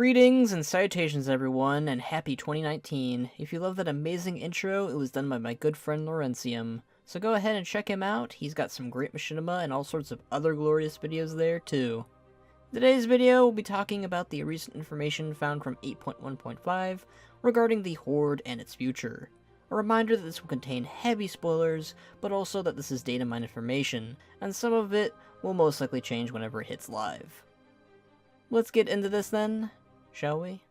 Greetings and salutations everyone, and happy 2019. If you love that amazing intro, it was done by my good friend Laurentium. So go ahead and check him out, he's got some great machinima and all sorts of other glorious videos there too. Today's video, we'll be talking about the recent information found from 8.1.5 regarding the Horde and its future. A reminder that this will contain heavy spoilers, but also that this is data mine information, and some of it will most likely change whenever it hits live. Let's get into this then, shall we?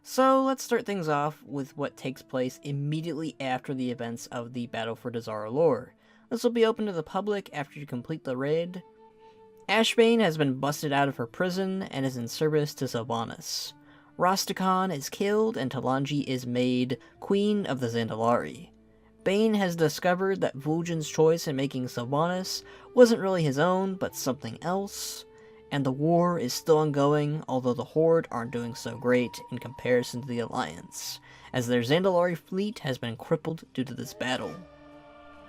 So let's start things off with what takes place immediately after the events of the Battle for Dazara lore. This will be open to the public after you complete the raid. Ashbane has been busted out of her prison and is in service to Sylvanas. Rastakhan is killed and Talanji is made Queen of the Zandalari. Baine has discovered that Vulcan's choice in making Sylvanas wasn't really his own, but something else. And the war is still ongoing, although the Horde aren't doing so great in comparison to the Alliance, as their Zandalari fleet has been crippled due to this battle.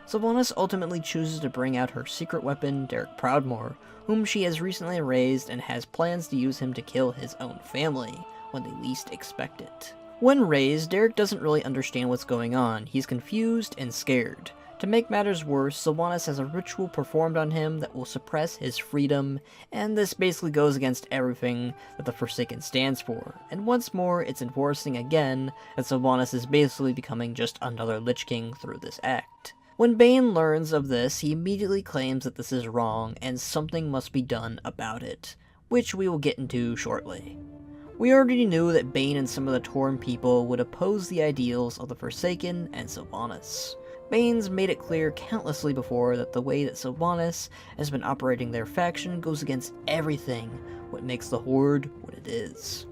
Sylvanas ultimately chooses to bring out her secret weapon, Derek Proudmoore, whom she has recently raised and has plans to use him to kill his own family, when they least expect it. When raised, Derek doesn't really understand what's going on, he's confused and scared. To make matters worse, Sylvanas has a ritual performed on him that will suppress his freedom, and this basically goes against everything that the Forsaken stands for, and once more it's enforcing again that Sylvanas is basically becoming just another Lich King through this act. When Baine learns of this, he immediately claims that this is wrong and something must be done about it, which we will get into shortly. We already knew that Baine and some of the Tauren people would oppose the ideals of the Forsaken and Sylvanas. Baine's made it clear countlessly before that the way that Sylvanas has been operating their faction goes against everything what makes the Horde what it is.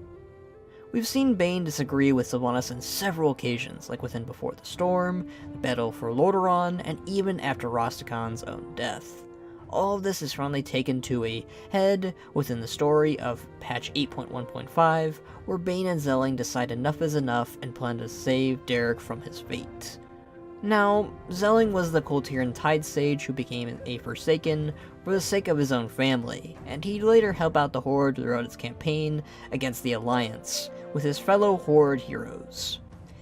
We've seen Baine disagree with Sylvanas on several occasions, like within Before the Storm, the Battle for Lordaeron, and even after Rastakhan's own death. All of this is finally taken to a head within the story of patch 8.1.5, where Baine and Zelling decide enough is enough and plan to save Derek from his fate. Now, Zelling was the Kultiran Tide Sage who became a Forsaken for the sake of his own family, and he'd later help out the Horde throughout its campaign against the Alliance, with his fellow Horde heroes.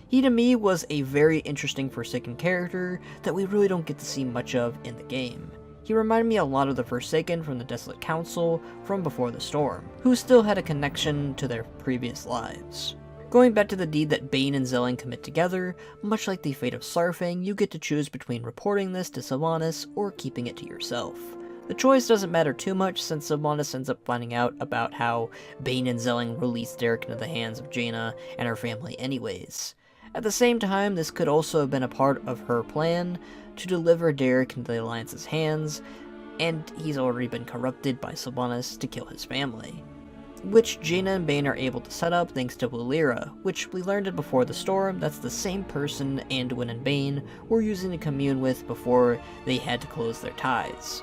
He to me was a very interesting Forsaken character that we really don't get to see much of in the game. He reminded me a lot of the Forsaken from the Desolate Council from Before the Storm, who still had a connection to their previous lives. Going back to the deed that Baine and Zelling commit together, much like the fate of Sarfang, you get to choose between reporting this to Sylvanas or keeping it to yourself. The choice doesn't matter too much since Sylvanas ends up finding out about how Baine and Zelling released Derek into the hands of Jaina and her family anyways. At the same time, this could also have been a part of her plan to deliver Derek into the Alliance's hands, and he's already been corrupted by Sylvanas to kill his family, which Jaina and Baine are able to set up thanks to Walira, which we learned in Before the Storm that's the same person Anduin and Baine were using to commune with before they had to close their ties.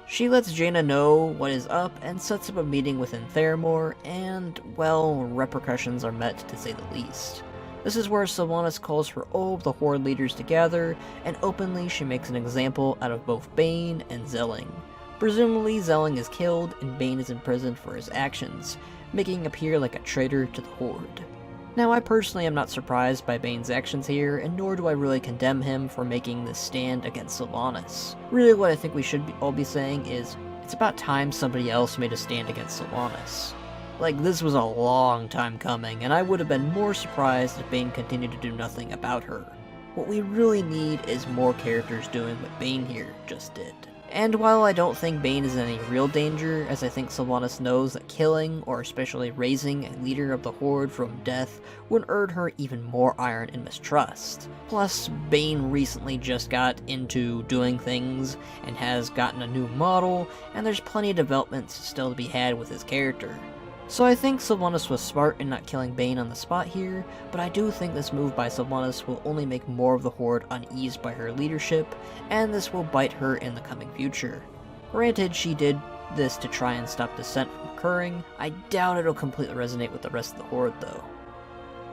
She lets Jaina know what is up and sets up a meeting within Theramore, and, well, repercussions are met to say the least. This is where Sylvanas calls for all of the Horde leaders to gather, and openly she makes an example out of both Baine and Zelling. Presumably, Zelling is killed and Baine is imprisoned for his actions, making him appear like a traitor to the Horde. Now, I personally am not surprised by Baine's actions here, and nor do I really condemn him for making this stand against Sylvanas. Really, what I think we should all be saying is, it's about time somebody else made a stand against Sylvanas. Like, this was a long time coming, and I would have been more surprised if Baine continued to do nothing about her. What we really need is more characters doing what Baine here just did. And while I don't think Baine is in any real danger, as I think Sylvanas knows that killing, or especially raising a leader of the Horde from death, would earn her even more iron and mistrust. Plus, Baine recently just got into doing things, and has gotten a new model, and there's plenty of developments still to be had with his character. So I think Sylvanas was smart in not killing Baine on the spot here, but I do think this move by Sylvanas will only make more of the Horde uneased by her leadership, and this will bite her in the coming future. Granted, she did this to try and stop dissent from occurring. I doubt it'll completely resonate with the rest of the Horde though.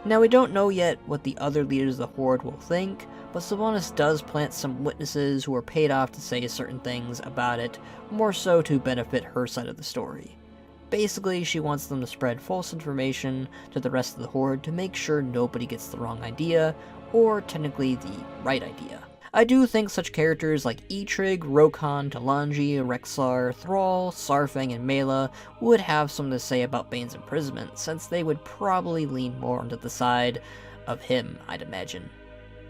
Now, we don't know yet what the other leaders of the Horde will think, but Sylvanas does plant some witnesses who are paid off to say certain things about it, more so to benefit her side of the story. Basically, she wants them to spread false information to the rest of the Horde to make sure nobody gets the wrong idea, or technically the right idea. I do think such characters like Eitrig, Rokan, Talanji, Rexar, Thrall, Sarfang, and Mela would have something to say about Baine's imprisonment, since they would probably lean more onto the side of him, I'd imagine.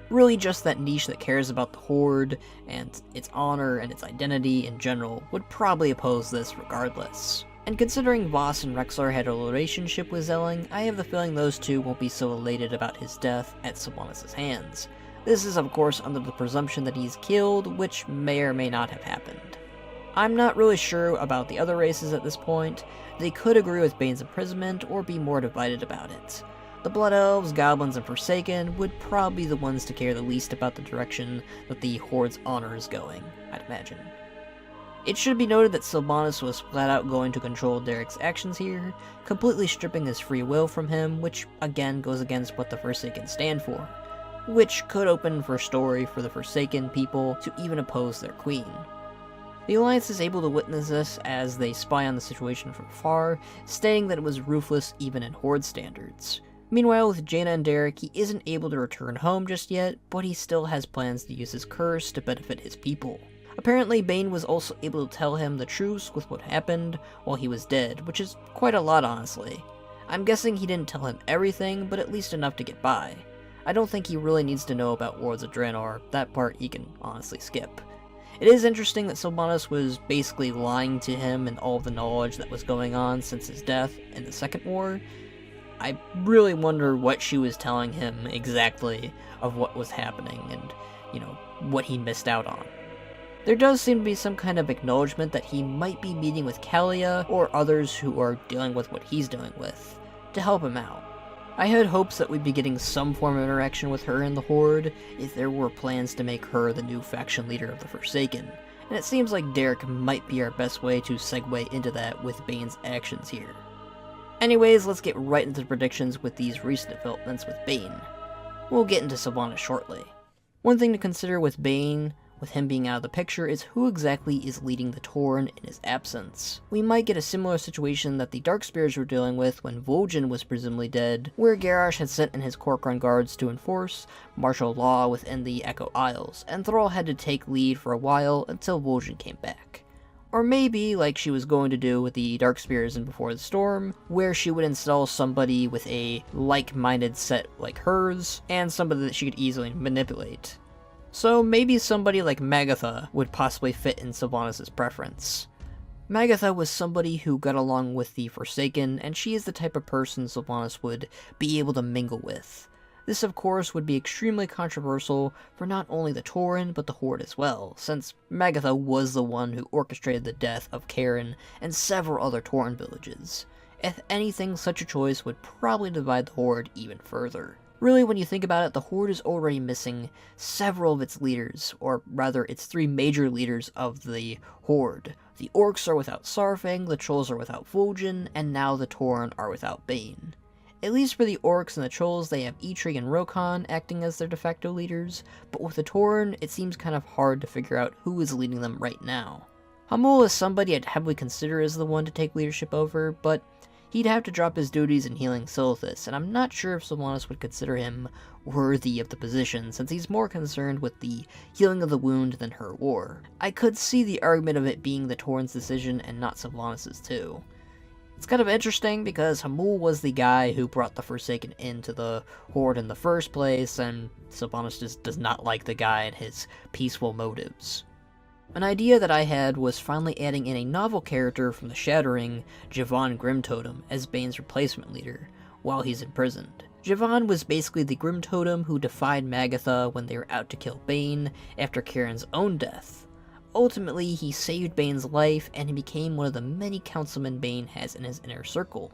Really just that niche that cares about the Horde, and its honor and its identity in general, would probably oppose this regardless. And considering Voss and Rexar had a relationship with Zelling, I have the feeling those two won't be so elated about his death at Sylvanas' hands. This is of course under the presumption that he's killed, which may or may not have happened. I'm not really sure about the other races at this point. They could agree with Baine's imprisonment, or be more divided about it. The Blood Elves, Goblins, and Forsaken would probably be the ones to care the least about the direction that the Horde's honor is going, I'd imagine. It should be noted that Sylvanas was flat out going to control Derek's actions here, completely stripping his free will from him, which again goes against what the Forsaken stand for, which could open for a story for the Forsaken people to even oppose their queen. The Alliance is able to witness this as they spy on the situation from afar, stating that it was ruthless even in Horde standards. Meanwhile, with Jaina and Derek, he isn't able to return home just yet, but he still has plans to use his curse to benefit his people. Apparently, Baine was also able to tell him the truth with what happened while he was dead, which is quite a lot honestly. I'm guessing he didn't tell him everything, but at least enough to get by. I don't think he really needs to know about Wards of Draenor, that part he can honestly skip. It is interesting that Sylvanas was basically lying to him and all of the knowledge that was going on since his death in the Second War. I really wonder what she was telling him exactly of what was happening and, what he missed out on. There does seem to be some kind of acknowledgement that he might be meeting with Kalia or others who are dealing with what he's dealing with, to help him out. I had hopes that we'd be getting some form of interaction with her in the Horde, if there were plans to make her the new faction leader of the Forsaken, and it seems like Derek might be our best way to segue into that with Baine's actions here. Anyways, let's get right into the predictions with these recent developments with Baine. We'll get into Sylvanas shortly. One thing to consider with Baine, with him being out of the picture, is who exactly is leading the Tauren in his absence. We might get a similar situation that the Darkspears were dealing with when Vol'jin was presumably dead, where Garrosh had sent in his Kor'kron guards to enforce martial law within the Echo Isles, and Thrall had to take lead for a while until Vol'jin came back. Or maybe, like she was going to do with the Darkspears in Before the Storm, where she would install somebody with a like-minded set like hers, and somebody that she could easily manipulate. So maybe somebody like Magatha would possibly fit in Sylvanas' preference. Magatha was somebody who got along with the Forsaken, and she is the type of person Sylvanas would be able to mingle with. This of course would be extremely controversial for not only the Tauren, but the Horde as well, since Magatha was the one who orchestrated the death of Karen and several other Tauren villages. If anything, such a choice would probably divide the Horde even further. Really, when you think about it, the Horde is already missing several of its leaders, or rather, its three major leaders of the Horde. The Orcs are without Sarfang, the Trolls are without Vol'jin, and now the Tauren are without Baine. At least for the Orcs and the Trolls, they have Eitrig and Rokan acting as their de facto leaders, but with the Tauren, it seems kind of hard to figure out who is leading them right now. Hamul is somebody I'd heavily consider as the one to take leadership over, but he'd have to drop his duties in healing Silithus, and I'm not sure if Sylvanas would consider him worthy of the position, since he's more concerned with the healing of the wound than her war. I could see the argument of it being the Tauren's decision and not Sylvanas' too. It's kind of interesting because Hamul was the guy who brought the Forsaken into the Horde in the first place, and Sylvanas just does not like the guy and his peaceful motives. An idea that I had was finally adding in a novel character from the Shattering, Javon Grimtotem, as Baine's replacement leader, while he's imprisoned. Javon was basically the Grimtotem who defied Magatha when they were out to kill Baine after Karen's own death. Ultimately, he saved Baine's life, and he became one of the many councilmen Baine has in his inner circle.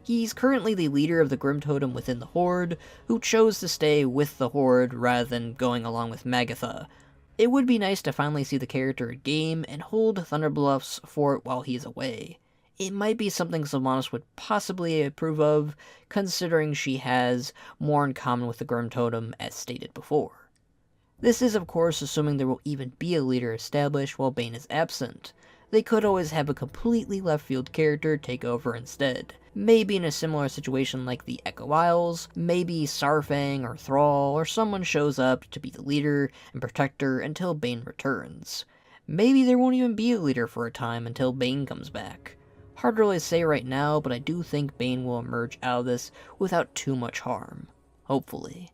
He's currently the leader of the Grimtotem within the Horde, who chose to stay with the Horde rather than going along with Magatha. It would be nice to finally see the character in game and hold Thunderbluffs for it while he's away. It might be something Sylvanas would possibly approve of, considering she has more in common with the Grimtotem as stated before. This is of course assuming there will even be a leader established while Baine is absent. they could always have a completely left field character take over instead. Maybe in a similar situation like the Echo Isles, maybe Sarfang or Thrall or someone shows up to be the leader and protector until Baine returns. Maybe there won't even be a leader for a time until Baine comes back. Hard to really say right now, but I do think Baine will emerge out of this without too much harm. Hopefully.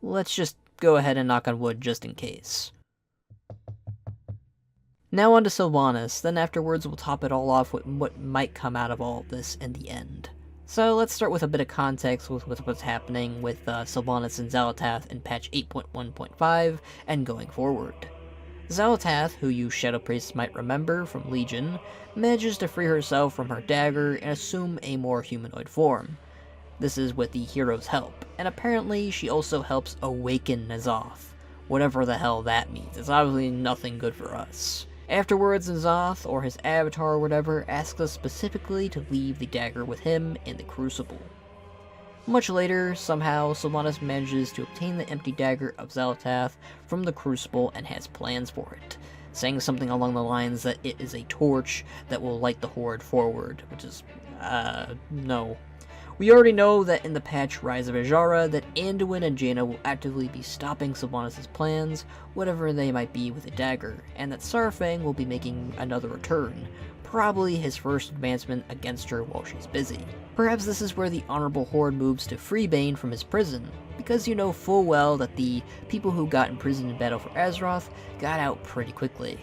Let's just go ahead and knock on wood just in case. Now on to Sylvanas, then afterwards we'll top it all off with what might come out of all of this in the end. So let's start with a bit of context with what's happening with Sylvanas and Xal'atath in patch 8.1.5 and going forward. Xal'atath, who you Shadow Priests might remember from Legion, manages to free herself from her dagger and assume a more humanoid form. This is with the hero's help, and apparently she also helps awaken N'Zoth, whatever the hell that means. It's obviously nothing good for us. Afterwards, N'Zoth, or his avatar or whatever, asks us specifically to leave the dagger with him in the Crucible. Much later, somehow, Sylvanas manages to obtain the empty dagger of Xal'atath from the Crucible and has plans for it, saying something along the lines that it is a torch that will light the Horde forward, which is, no. We already know that in the patch Rise of Azshara that Anduin and Jaina will actively be stopping Sylvanas' plans, whatever they might be with a dagger, and that Sarfang will be making another return, probably his first advancement against her while she's busy. Perhaps this is where the Honorable Horde moves to free Baine from his prison, because you know full well that the people who got imprisoned in battle for Azeroth got out pretty quickly.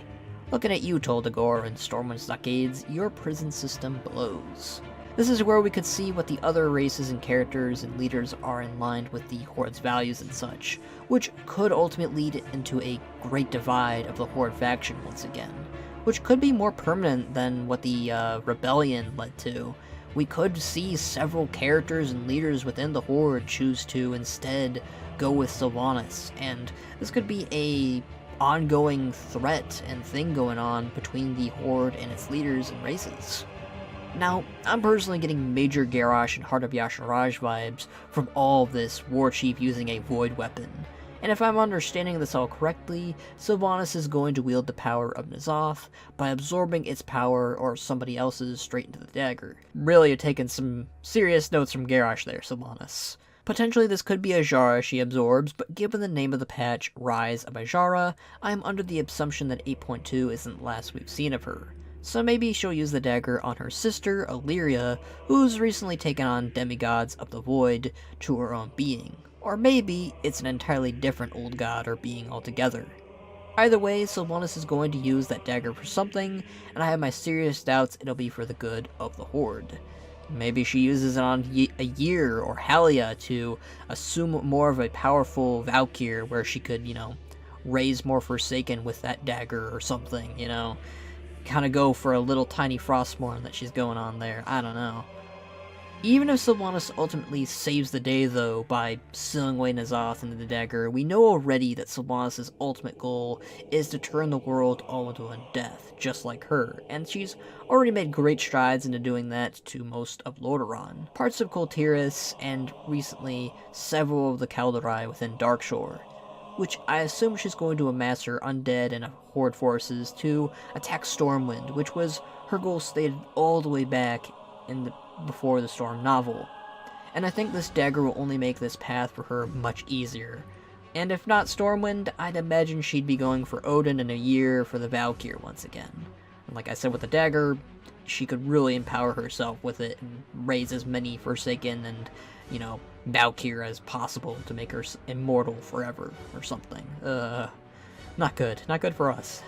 Looking at you, Toldagor and Stormwind Stockades, your prison system blows. This is where we could see what the other races and characters and leaders are in line with the Horde's values and such, which could ultimately lead into a great divide of the Horde faction once again, which could be more permanent than what the Rebellion led to. We could see several characters and leaders within the Horde choose to instead go with Sylvanas, and this could be a ongoing threat and thing going on between the Horde and its leaders and races. Now, I'm personally getting major Garrosh and Heart of Y'Shaarj vibes from all of this War Chief using a Void weapon, and if I'm understanding this all correctly, Sylvanas is going to wield the power of N'Zoth by absorbing its power or somebody else's straight into the dagger. Really, you're taking some serious notes from Garrosh there, Sylvanas. Potentially this could be Azshara she absorbs, but given the name of the patch, Rise of Azshara, I'm under the assumption that 8.2 isn't the last we've seen of her. So maybe she'll use the dagger on her sister, Illyria, who's recently taken on demigods of the Void to her own being. Or maybe it's an entirely different old god or being altogether. Either way, Sylvanas is going to use that dagger for something, and I have my serious doubts it'll be for the good of the Horde. Maybe she uses it on a Year or Halia to assume more of a powerful Valkyr where she could, raise more Forsaken with that dagger or something, kind of go for a little tiny Frostmourne that she's going on there. I don't know. Even if Sylvanas ultimately saves the day, though, by sealing away N'Zoth into the dagger, we know already that Sylvanas' ultimate goal is to turn the world all into undeath, just like her, and she's already made great strides into doing that to most of Lordaeron, parts of Kul Tiras, and recently several of the Kaldari within Darkshore, which I assume she's going to amass her undead and Horde forces to attack Stormwind, which was her goal stated all the way back in the Before the Storm novel. And I think this dagger will only make this path for her much easier. And if not Stormwind, I'd imagine she'd be going for Odin in a year for the Valkyr once again. And like I said with the dagger, she could really empower herself with it and raise as many Forsaken and, Valkyr as possible to make her immortal forever or something. Not good. Not good for us.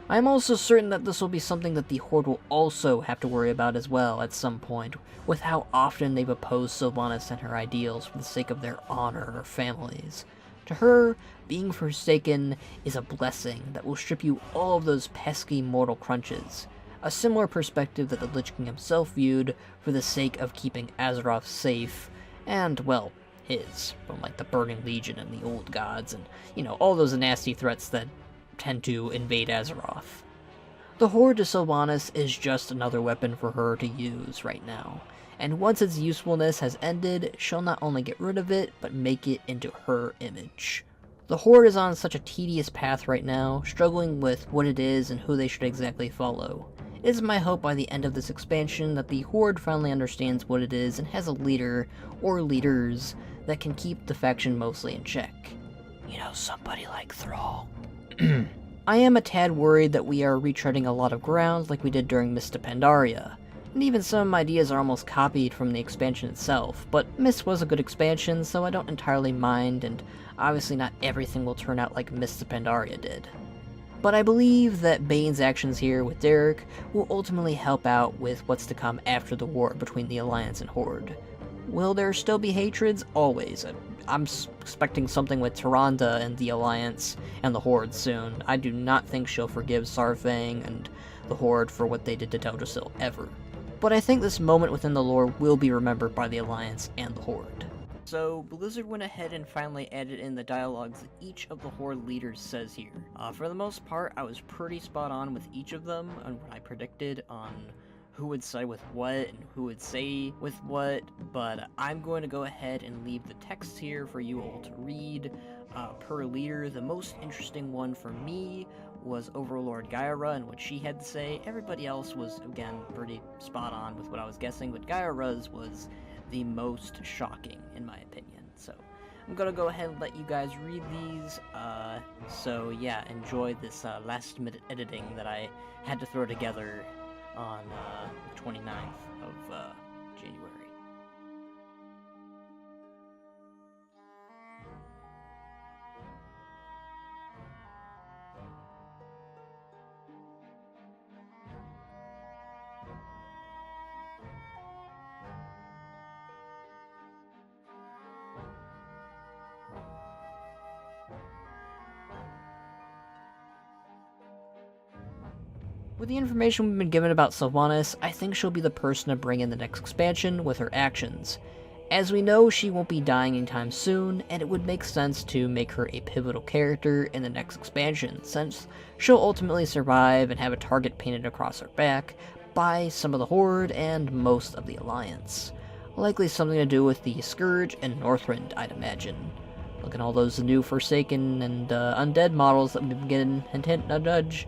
I'm also certain that this will be something that the Horde will also have to worry about as well at some point, with how often they've opposed Sylvanas and her ideals for the sake of their honor or families. To her, being Forsaken is a blessing that will strip you all of those pesky mortal crunches, a similar perspective that the Lich King himself viewed for the sake of keeping Azeroth safe, and, well, his, from like the Burning Legion and the Old Gods and, all those nasty threats that tend to invade Azeroth. The Horde to Sylvanas is just another weapon for her to use right now, and once its usefulness has ended, she'll not only get rid of it, but make it into her image. The Horde is on such a tedious path right now, struggling with what it is and who they should exactly follow. It is my hope by the end of this expansion that the Horde finally understands what it is and has a leader, or leaders, that can keep the faction mostly in check. You know, somebody like Thrall. I am a tad worried that we are retreading a lot of ground like we did during Mist of Pandaria, and even some ideas are almost copied from the expansion itself, but Mist was a good expansion, so I don't entirely mind, and obviously not everything will turn out like Mist of Pandaria did. But I believe that Baine's actions here with Derek will ultimately help out with what's to come after the war between the Alliance and Horde. Will there still be hatreds? Always. I'm expecting something with Tyrande and the Alliance and the Horde soon. I do not think she'll forgive Saurfang and the Horde for what they did to Teldrassil ever. But I think this moment within the lore will be remembered by the Alliance and the Horde. So, Blizzard went ahead and finally added in the dialogues that each of the Horde leaders says here. For the most part, I was pretty spot on with each of them on what I predicted on who would side with what and who would say with what, but I'm going to go ahead and leave the text here for you all to read per leader. The most interesting one for me was Overlord Gyra and what she had to say. Everybody else was, again, pretty spot on with what I was guessing, but Gyra's was the most shocking, in my opinion. So I'm gonna go ahead and let you guys read these. So yeah, enjoy this last-minute editing that I had to throw together on the 29th of January. With the information we've been given about Sylvanas, I think she'll be the person to bring in the next expansion with her actions. As we know, she won't be dying anytime soon, and it would make sense to make her a pivotal character in the next expansion, since she'll ultimately survive and have a target painted across her back by some of the Horde and most of the Alliance. Likely something to do with the Scourge and Northrend, I'd imagine. Look at all those new Forsaken and Undead models that we've been getting, hint hint nudge.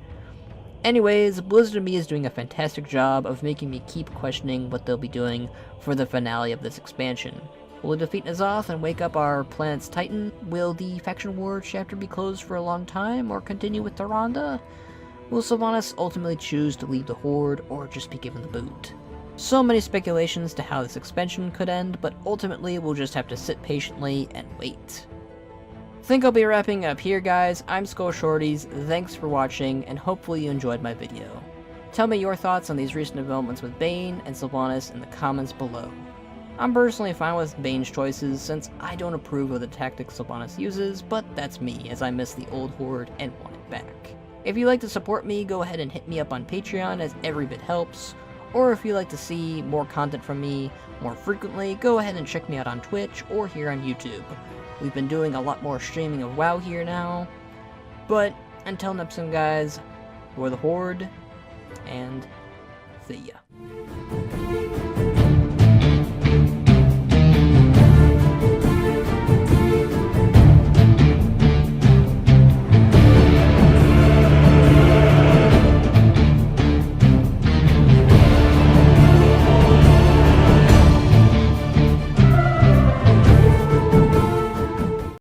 Anyways, Blizzard to me is doing a fantastic job of making me keep questioning what they'll be doing for the finale of this expansion. Will they defeat N'Zoth and wake up our planet's Titan? Will the Faction War chapter be closed for a long time, or continue with Tyrande? Will Sylvanas ultimately choose to leave the Horde, or just be given the boot? So many speculations to how this expansion could end, but ultimately we'll just have to sit patiently and wait. I think I'll be wrapping up here, guys. I'm Skull Shorties, thanks for watching, and hopefully you enjoyed my video. Tell me your thoughts on these recent developments with Baine and Sylvanas in the comments below. I'm personally fine with Baine's choices, since I don't approve of the tactics Sylvanas uses, but that's me, as I miss the old Horde and want it back. If you'd like to support me, go ahead and hit me up on Patreon, as every bit helps, or if you'd like to see more content from me more frequently, go ahead and check me out on Twitch or here on YouTube. We've been doing a lot more streaming of WoW here now. But until next time, guys, we're the Horde, and see ya.